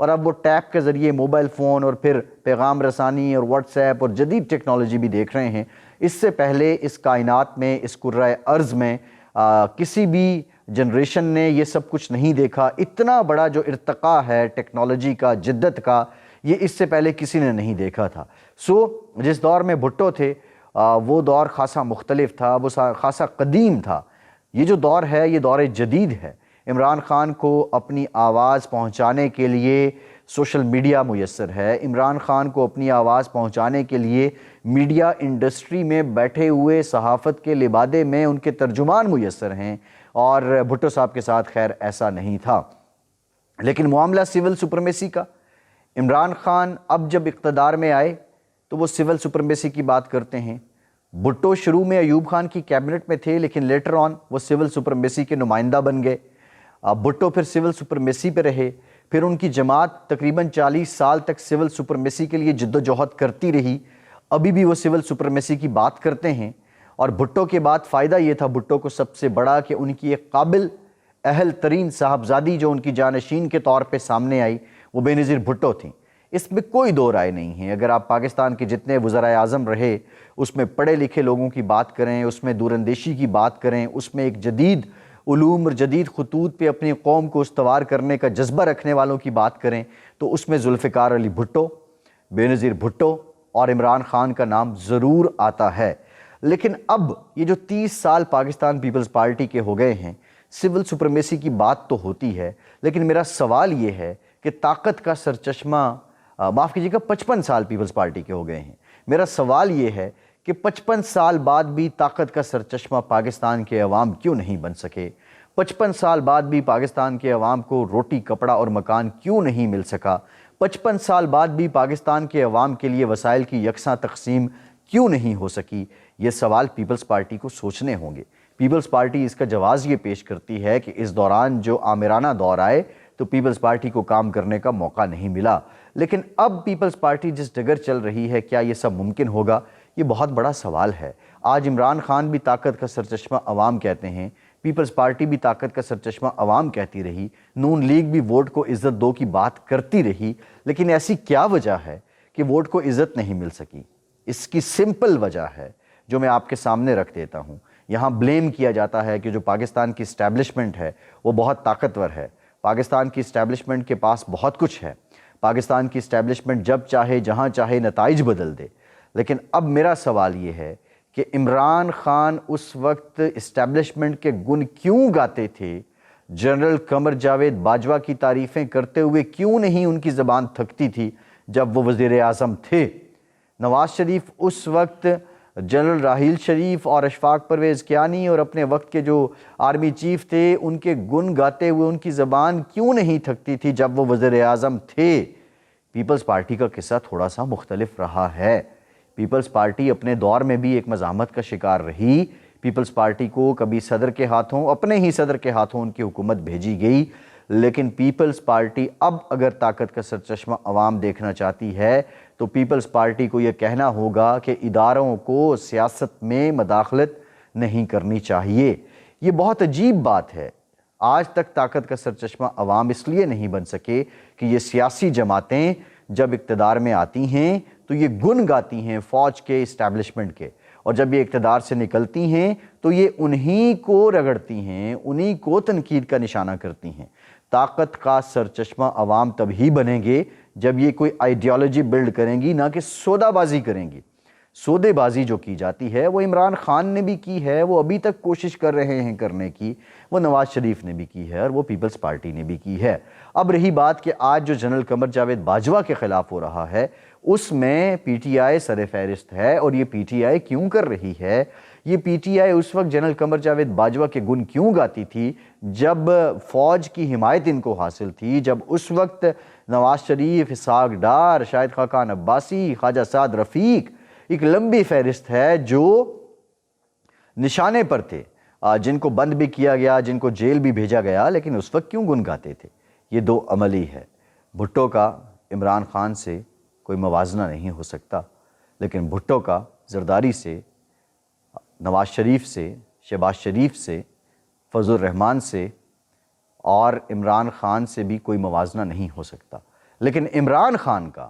اور اب وہ ٹیپ کے ذریعے موبائل فون اور پھر پیغام رسانی اور واٹس ایپ اور جدید ٹیکنالوجی بھی دیکھ رہے ہیں۔ اس سے پہلے اس کائنات میں، اس کرۂ ارض میں کسی بھی جنریشن نے یہ سب کچھ نہیں دیکھا۔ اتنا بڑا جو ارتقاء ہے ٹیکنالوجی کا، جدت کا، یہ اس سے پہلے کسی نے نہیں دیکھا تھا۔ جس دور میں بھٹو تھے وہ دور خاصا مختلف تھا، وہ خاصا قدیم تھا۔ یہ جو دور ہے یہ دور جدید ہے۔ عمران خان کو اپنی آواز پہنچانے کے لیے سوشل میڈیا میسر ہے، عمران خان کو اپنی آواز پہنچانے کے لیے میڈیا انڈسٹری میں بیٹھے ہوئے صحافت کے لبادے میں ان کے ترجمان میسر ہیں، اور بھٹو صاحب کے ساتھ خیر ایسا نہیں تھا۔ لیکن معاملہ سول سپرمیسی کا، عمران خان اب جب اقتدار میں آئے تو وہ سول سپرمیسی کی بات کرتے ہیں۔ بھٹو شروع میں ایوب خان کی کیبنٹ میں تھے، لیکن لیٹر آن وہ سول سپرمیسی کے نمائندہ بن گئے۔ بھٹو پھر سول سپرمیسی پہ رہے، پھر ان کی جماعت تقریباً 40 سال تک سول سپرمیسی کے لیے جد و جہد کرتی رہی۔ ابھی بھی وہ سول سپرمیسی کی بات کرتے ہیں، اور بھٹو کے بعد فائدہ یہ تھا بھٹو کو سب سے بڑا کہ ان کی ایک قابل اہل ترین صاحبزادی جو ان کی جانشین کے طور پہ سامنے آئی وہ بے نظیر بھٹو تھیں۔ اس میں کوئی دو رائے نہیں ہے۔ اگر آپ پاکستان کے جتنے وزرائے اعظم رہے اس میں پڑھے لکھے لوگوں کی بات کریں، اس میں دور اندیشی کی بات کریں، اس میں ایک جدید علوم اور جدید خطوط پہ اپنی قوم کو استوار کرنے کا جذبہ رکھنے والوں کی بات کریں، تو اس میں ذوالفقار علی بھٹو، بے نظیر بھٹو اور عمران خان کا نام ضرور آتا ہے۔ لیکن اب یہ جو 30 سال پاکستان پیپلز پارٹی کے ہو گئے ہیں، سول سپرمیسی کی بات تو ہوتی ہے، لیکن میرا سوال یہ ہے کہ طاقت کا سرچشمہ، معاف کیجیے گا 55 سال پیپلز پارٹی کے ہو گئے ہیں، میرا سوال یہ ہے کہ 55 سال بعد بھی طاقت کا سرچشمہ پاکستان کے عوام کیوں نہیں بن سکے؟ 55 سال بعد بھی پاکستان کے عوام کو روٹی، کپڑا اور مکان کیوں نہیں مل سکا؟ 55 سال بعد بھی پاکستان کے عوام کے لیے وسائل کی یکساں تقسیم کیوں نہیں ہو سکی؟ یہ سوال پیپلز پارٹی کو سوچنے ہوں گے۔ پیپلز پارٹی اس کا جواز یہ پیش کرتی ہے کہ اس دوران جو آمرانہ دور آئے تو پیپلز پارٹی کو کام کرنے کا موقع نہیں ملا، لیکن اب پیپلز پارٹی جس ڈگر چل رہی ہے، کیا یہ سب ممکن ہوگا؟ یہ بہت بڑا سوال ہے۔ آج عمران خان بھی طاقت کا سرچشمہ عوام کہتے ہیں، پیپلز پارٹی بھی طاقت کا سرچشمہ عوام کہتی رہی، نون لیگ بھی ووٹ کو عزت دو کی بات کرتی رہی، لیکن ایسی کیا وجہ ہے کہ ووٹ کو عزت نہیں مل سکی؟ اس کی سمپل وجہ ہے جو میں آپ کے سامنے رکھ دیتا ہوں۔ یہاں بلیم کیا جاتا ہے کہ جو پاکستان کی اسٹیبلشمنٹ ہے وہ بہت طاقتور ہے، پاکستان کی اسٹیبلشمنٹ کے پاس بہت کچھ ہے، پاکستان کی اسٹیبلشمنٹ جب چاہے جہاں چاہے نتائج بدل دے۔ لیکن اب میرا سوال یہ ہے کہ عمران خان اس وقت اسٹیبلشمنٹ کے گن کیوں گاتے تھے؟ جنرل قمر جاوید باجوہ کی تعریفیں کرتے ہوئے کیوں نہیں ان کی زبان تھکتی تھی جب وہ وزیر اعظم تھے؟ نواز شریف اس وقت جنرل راحیل شریف اور اشفاق پرویز کیانی اور اپنے وقت کے جو آرمی چیف تھے ان کے گن گاتے ہوئے ان کی زبان کیوں نہیں تھکتی تھی جب وہ وزیر اعظم تھے؟ پیپلز پارٹی کا قصہ تھوڑا سا مختلف رہا ہے۔ پیپلز پارٹی اپنے دور میں بھی ایک مزاحمت کا شکار رہی۔ پیپلز پارٹی کو کبھی صدر کے ہاتھوں، اپنے ہی صدر کے ہاتھوں ان کی حکومت بھیجی گئی، لیکن پیپلز پارٹی اب اگر طاقت کا سرچشمہ عوام دیکھنا چاہتی ہے تو پیپلز پارٹی کو یہ کہنا ہوگا کہ اداروں کو سیاست میں مداخلت نہیں کرنی چاہیے۔ یہ بہت عجیب بات ہے۔ آج تک طاقت کا سرچشمہ عوام اس لیے نہیں بن سکے کہ یہ سیاسی جماعتیں جب اقتدار میں آتی ہیں تو یہ گن گاتی ہیں فوج کے، اسٹیبلشمنٹ کے، اور جب یہ اقتدار سے نکلتی ہیں تو یہ انہی کو رگڑتی ہیں، انہی کو تنقید کا نشانہ کرتی ہیں۔ طاقت کا سرچشمہ عوام تبھی بنیں گے جب یہ کوئی آئیڈیالوجی بلڈ کریں گی، نہ کہ سودہ بازی کریں گی۔ سودے بازی جو کی جاتی ہے وہ عمران خان نے بھی کی ہے، وہ ابھی تک کوشش کر رہے ہیں کرنے کی، وہ نواز شریف نے بھی کی ہے، اور وہ پیپلز پارٹی نے بھی کی ہے۔ اب رہی بات کہ آج جو جنرل قمر جاوید باجوہ کے خلاف ہو رہا ہے اس میں پی ٹی آئی سر فہرست ہے، اور یہ پی ٹی آئی کیوں کر رہی ہے؟ یہ پی ٹی آئی اس وقت جنرل قمر جاوید باجوہ کے گن کیوں گاتی تھی جب فوج کی حمایت ان کو حاصل تھی، جب اس وقت نواز شریف، اسحاق ڈار، شاہد خاقان عباسی، خواجہ سعد رفیق، ایک لمبی فہرست ہے جو نشانے پر تھے، جن کو بند بھی کیا گیا، جن کو جیل بھی بھیجا گیا، لیکن اس وقت کیوں گن گاتے تھے؟ یہ دو عملی ہے۔ بھٹو کا عمران خان سے کوئی موازنہ نہیں ہو سکتا، لیکن بھٹو کا زرداری سے، نواز شریف سے، شہباز شریف سے، فضل الرحمان سے اور عمران خان سے بھی کوئی موازنہ نہیں ہو سکتا۔ لیکن عمران خان کا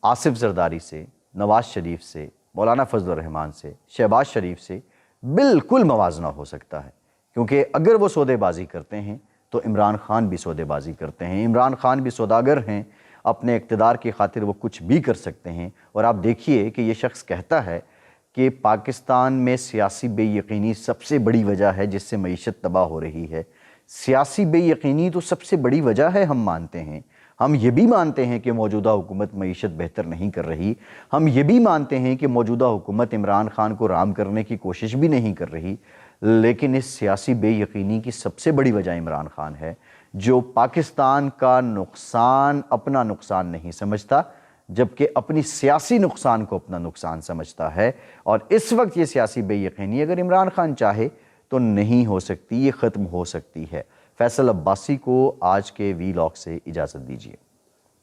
آصف زرداری سے، نواز شریف سے، مولانا فضل الرحمان سے، شہباز شریف سے بالکل موازنہ ہو سکتا ہے، کیونکہ اگر وہ سودے بازی کرتے ہیں تو عمران خان بھی سودے بازی کرتے ہیں۔ عمران خان بھی سوداگر ہیں، اپنے اقتدار کی خاطر وہ کچھ بھی کر سکتے ہیں۔ اور آپ دیکھیے کہ یہ شخص کہتا ہے کہ پاکستان میں سیاسی بے یقینی سب سے بڑی وجہ ہے جس سے معیشت تباہ ہو رہی ہے۔ سیاسی بے یقینی تو سب سے بڑی وجہ ہے، ہم مانتے ہیں۔ ہم یہ بھی مانتے ہیں کہ موجودہ حکومت معیشت بہتر نہیں کر رہی۔ ہم یہ بھی مانتے ہیں کہ موجودہ حکومت عمران خان کو رام کرنے کی کوشش بھی نہیں کر رہی، لیکن اس سیاسی بے یقینی کی سب سے بڑی وجہ عمران خان ہے، جو پاکستان کا نقصان اپنا نقصان نہیں سمجھتا، جبکہ اپنی سیاسی نقصان کو اپنا نقصان سمجھتا ہے۔ اور اس وقت یہ سیاسی بے یقینی اگر عمران خان چاہے تو نہیں ہو سکتی، یہ ختم ہو سکتی ہے۔ فیصل عباسی کو آج کے وی لاگ سے اجازت دیجیے۔